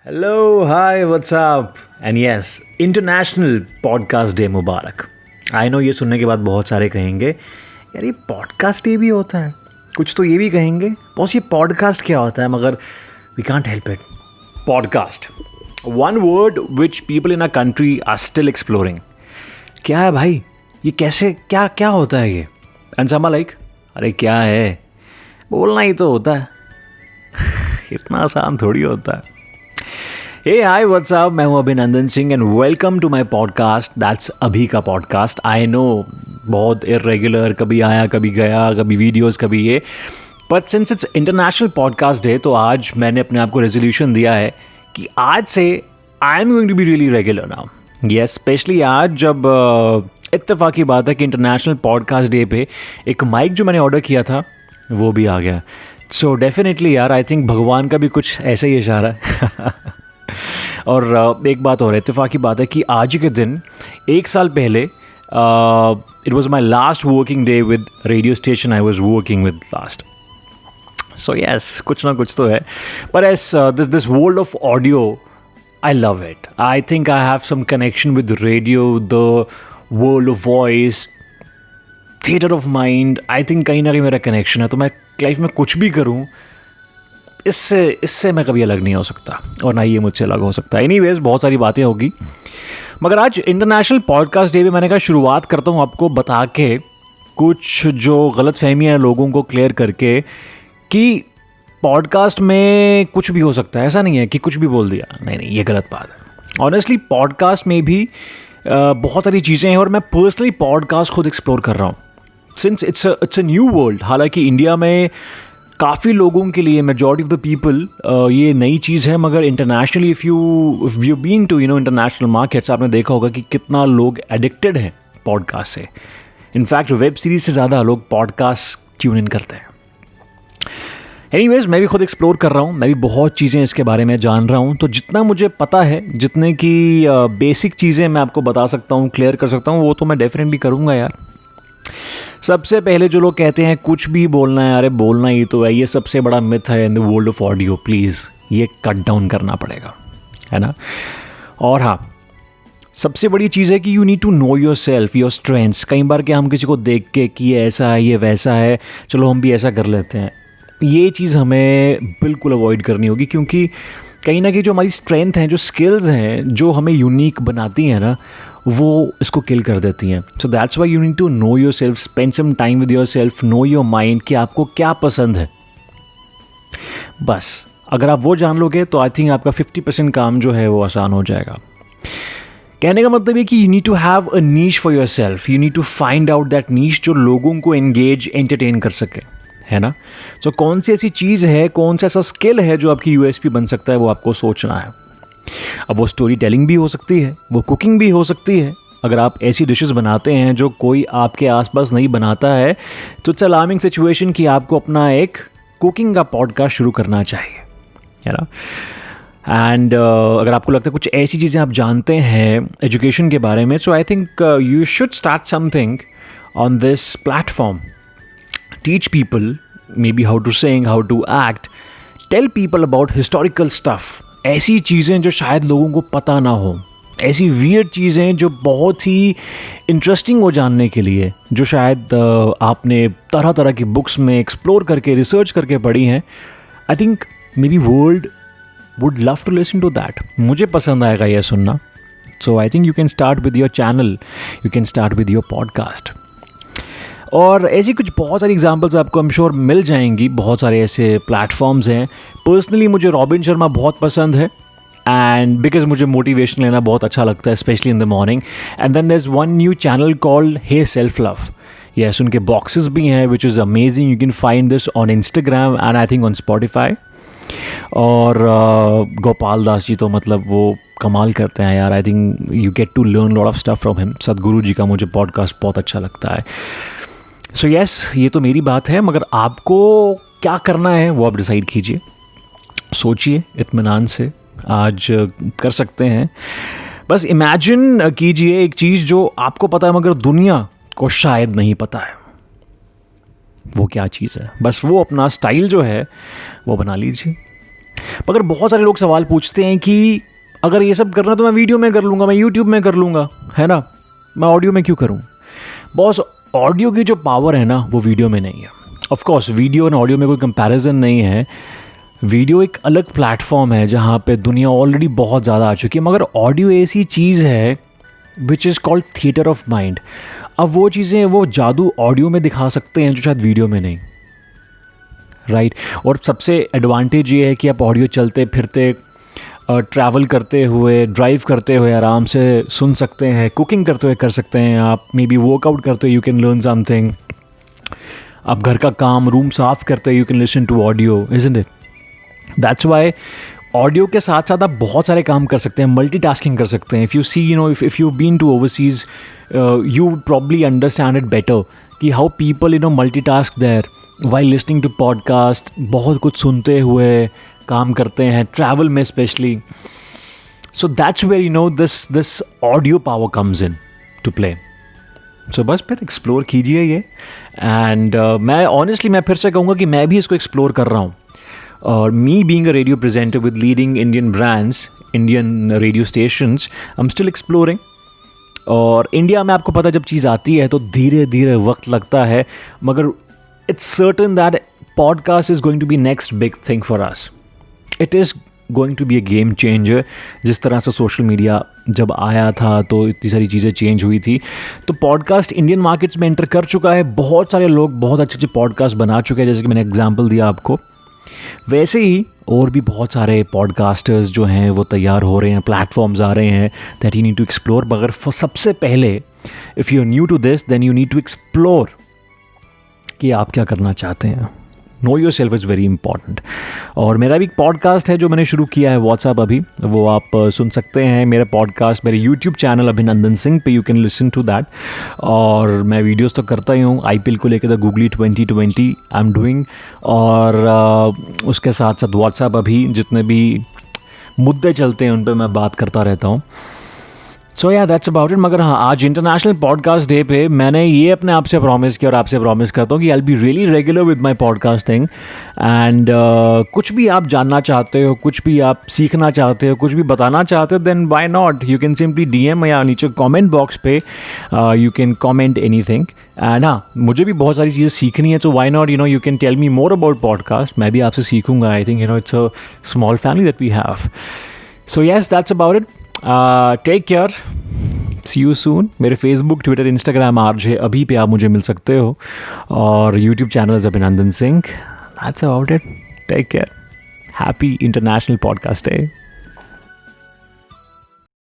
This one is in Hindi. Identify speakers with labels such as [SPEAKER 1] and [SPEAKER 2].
[SPEAKER 1] Hello, hi, what's up? And yes, international podcast day Mubarak. I know ये सुनने के बाद बहुत सारे कहेंगे यार ये पॉडकास्ट डे भी होता है, कुछ तो ये भी कहेंगे बॉस ये पॉडकास्ट क्या होता है, मगर we can't help it. Podcast, one word which people in a country are still exploring. क्या है भाई, ये कैसे क्या क्या होता है ये? एंड सम आर लाइक अरे क्या है, बोलना ही तो होता है। इतना आसान थोड़ी होता है। हे हाय व्हाट्स अप, मैं हूं Abhinandan Singh and welcome to my podcast that's अभी का पॉडकास्ट। आई नो बहुत इरेगुलर, कभी आया कभी गया, कभी वीडियोस कभी ये, but since it's international podcast day तो आज मैंने अपने आप को रेजोल्यूशन दिया है कि आज से I am going to be really regular now. Yes, specially आज जब इत्तेफाकी बात है कि इंटरनेशनल पॉडकास्ट डे पे एक माइक जो मैंने ऑर्डर किया था वो भी आ गया। सो डेफिनेटली यार, आई थिंक भगवान का भी कुछ ऐसा ही इशारा है। और एक बात और इत्तेफाकी बात है कि आज के दिन एक साल पहले it was my last working day with radio station I was working with last. So yes, कुछ ना कुछ तो है। पर as this world of audio, I love it. I think I have some connection with radio, the world of voice, theatre of mind. I think कहीं ना कहीं मेरा कनेक्शन है, तो मैं लाइफ में कुछ भी करूँ इससे मैं कभी अलग नहीं हो सकता और ना ये मुझसे अलग हो सकता। एनीवेज, बहुत सारी बातें होगी, मगर आज इंटरनेशनल पॉडकास्ट डे पे मैंने कहा शुरुआत करता हूँ आपको बता के कुछ जो गलत फहमियाँ हैं लोगों को क्लियर करके कि पॉडकास्ट में कुछ भी हो सकता है। ऐसा नहीं है कि कुछ भी बोल दिया, नहीं, ये गलत बात है। ऑनेस्टली पॉडकास्ट में भी बहुत सारी चीज़ें हैं और मैं पर्सनली पॉडकास्ट खुद एक्सप्लोर कर रहा हूँ since it's a new world. हालांकि इंडिया में काफ़ी लोगों के लिए, मेजॉरिटी ऑफ द पीपल, ये नई चीज़ है, मगर internationally if you been to international markets, आपने देखा होगा कि कितना लोग एडिक्टेड हैं पॉडकास्ट से। इनफैक्ट वेब सीरीज से ज़्यादा लोग पॉडकास्ट ट्यून इन करते हैं। एनीवेज, मैं भी खुद एक्सप्लोर कर रहा हूँ, मैं भी बहुत चीज़ें इसके बारे में जान रहा हूँ। तो जितना मुझे पता है, जितने की बेसिक चीज़ें मैं आपको बता सकता हूँ, क्लियर कर सकता हूँ, वो तो मैं डेफिनेटली करूँगा यार। सबसे पहले जो लोग कहते हैं कुछ भी बोलना है, अरे बोलना ही तो है, ये सबसे बड़ा मिथ है in the world of audio. Please ये कट डाउन करना पड़ेगा, है ना। और हाँ, सबसे बड़ी चीज़ है कि you need to know your self, your strengths. कई बार क्या हम किसी को देख के कि ये ऐसा है, ये वैसा है, चलो हम भी ऐसा कर लेते हैं, ये चीज़ हमें बिल्कुल अवॉइड करनी होगी, क्योंकि कहीं ना कहीं जो हमारी स्ट्रेंथ हैं, जो स्किल्स हैं, जो हमें यूनिक बनाती हैं ना, वो इसको किल कर देती हैं। So that's why you need to know your self, spend some time with your self, know your mind कि आपको क्या पसंद है। बस अगर आप वो जान लोगे तो आई थिंक आपका 50% काम जो है वो आसान हो जाएगा। कहने का मतलब है कि you need to have a niche for yourself, you need to find out that niche जो लोगों को एंगेज, एंटरटेन कर सके, है ना। सो कौन सी ऐसी चीज़ है, कौन सा ऐसा स्किल है जो आपकी यूएसपी बन सकता है, वो आपको सोचना है। अब वो स्टोरी टेलिंग भी हो सकती है, वो कुकिंग भी हो सकती है। अगर आप ऐसी डिशेस बनाते हैं जो कोई आपके आसपास नहीं बनाता है, तो इट्स अलार्मिंग सिचुएशन कि आपको अपना एक कुकिंग का पॉडकास्ट शुरू करना चाहिए, है ना। एंड अगर आपको लगता है कुछ ऐसी चीज़ें आप जानते हैं एजुकेशन के बारे में, so I think you should start something on this platform. Teach people maybe how to sing, how to act, tell people about historical stuff। ऐसी चीज़ें जो शायद लोगों को पता ना हो, ऐसी वियर्ड चीज़ें जो बहुत ही इंटरेस्टिंग हो जानने के लिए, जो शायद आपने तरह तरह की बुक्स में एक्सप्लोर करके, रिसर्च करके पढ़ी हैं। I think maybe world would love to listen to that. मुझे पसंद आएगा यह सुनना। So I think you can start with your channel, you can start with your podcast. और ऐसी कुछ बहुत सारी एग्जांपल्स आपको आई एम श्योर मिल जाएंगी। बहुत सारे ऐसे प्लेटफॉर्म्स हैं। पर्सनली मुझे रॉबिन शर्मा बहुत पसंद है, एंड बिकॉज मुझे मोटिवेशन लेना बहुत अच्छा लगता है, specially in the morning. And then there is one new channel called hey self love. Yes, उनके बॉक्सेस भी हैं which is amazing. You can find this on Instagram and I think on Spotify. और गोपाल दास जी तो मतलब वो कमाल करते हैं यार। I think you get to learn lot of stuff from him. Sadhguru ji का मुझे पॉडकास्ट बहुत अच्छा लगता है। सो यस, ये तो मेरी बात है, मगर आपको क्या करना है वो आप डिसाइड कीजिए, सोचिए इत्मीनान से। आज कर सकते हैं। बस इमेजिन कीजिए एक चीज़ जो आपको पता है मगर दुनिया को शायद नहीं पता है। वो क्या चीज़ है? बस वो अपना स्टाइल जो है वो बना लीजिए। मगर बहुत सारे लोग सवाल पूछते हैं कि अगर ये सब करना तो मैं वीडियो में कर लूँगा, मैं यूट्यूब में कर लूँगा, है ना, मैं ऑडियो में क्यों करूँ? बॉस, ऑडियो की जो पावर है ना वो वीडियो में नहीं है। ऑफ कोर्स वीडियो और ऑडियो में कोई कंपैरिजन नहीं है। वीडियो एक अलग प्लेटफॉर्म है जहाँ पे दुनिया ऑलरेडी बहुत ज़्यादा आ चुकी है, मगर ऑडियो ऐसी चीज़ है which is called theatre of mind. अब वो चीज़ें, वो जादू ऑडियो में दिखा सकते हैं जो शायद वीडियो में नहीं, राइट। और सबसे एडवांटेज ये है कि आप ऑडियो चलते फिरते, ट्रैवल करते हुए, ड्राइव करते हुए आराम से सुन सकते हैं, कुकिंग करते हुए कर सकते हैं, आप मे बी वर्कआउट करते हुए यू कैन लर्न समथिंग, आप घर का काम, रूम साफ करते हुए you can listen to audio, isn't it? That's why audio के साथ साथ आप बहुत सारे काम कर सकते हैं, मल्टीटास्किंग कर सकते हैं। If you see, you know, if you been to overseas, you probably understand it better कि how people, you know, multitask there while listening to podcast, बहुत कुछ सुनते हुए काम करते हैं, ट्रैवल में specially. So that's where, you know, this audio power comes into play. So बस फिर एक्सप्लोर कीजिए ये। एंड मैं ऑनेस्टली, मैं फिर से कहूँगा कि मैं भी इसको एक्सप्लोर कर रहा हूँ। और me being a radio presenter with leading Indian brands, Indian radio stations, I am still exploring. और इंडिया में आपको पता, जब चीज़ आती है तो धीरे धीरे वक्त लगता है, मगर it's certain that podcast is going to be next big thing for us. It is going to be a game changer. जिस तरह से सोशल मीडिया जब आया था तो इतनी सारी चीज़ें चेंज हुई थी, तो पॉडकास्ट इंडियन मार्केट्स में एंटर कर चुका है। बहुत सारे लोग बहुत अच्छे अच्छे पॉडकास्ट बना चुके हैं, जैसे कि मैंने एग्जांपल दिया आपको। वैसे ही और भी बहुत सारे पॉडकास्टर्स जो हैं वो तैयार हो रहे हैं, प्लेटफॉर्म्स आ रहे हैं that you need to explore. मगर सबसे पहले, if you are new to this, then you need to explore कि आप क्या करना चाहते हैं। Know your self is very important. और मेरा भी एक पॉडकास्ट है जो मैंने शुरू किया है व्हाट्सएप अभी, वो आप सुन सकते हैं। मेरा पॉडकास्ट मेरे यूट्यूब चैनल अभिनंदन सिंह पे, you can listen to that. और मैं वीडियोस तो करता ही हूँ, IPL को लेकर the googly 2020 I am doing. और उसके साथ साथ व्हाट्सएप अभी जितने भी मुद्दे चलते हैं उन पर मैं बात करता रहता हूँ। सो या दैट्स अबाउट इट। मगर हाँ, आज इंटरनेशनल पॉडकास्ट डे पे मैंने ये अपने आप से प्रॉमिस किया और आपसे प्रॉमिस करता हूँ कि I will be really regular with my podcasting. And कुछ भी आप जानना चाहते हो, कुछ भी आप सीखना चाहते हो, कुछ भी बताना चाहते हो, then why not, you can simply DM या नीचे कमेंट बॉक्स पे you can comment anything. And हाँ, मुझे भी बहुत सारी चीज़ें सीखनी है, तो why not, you know, you can tell me more about podcast. मैं भी आपसे सीखूंगा। I think, you know, it's a small family that we have. So yes, that's about it. Take care, see you soon. मेरे फेसबुक, ट्विटर, इंस्टाग्राम RJ अभी पे आप मुझे मिल सकते हो, और YouTube channel Abhinandan Singh. That's about it. Take care. Happy international podcast day.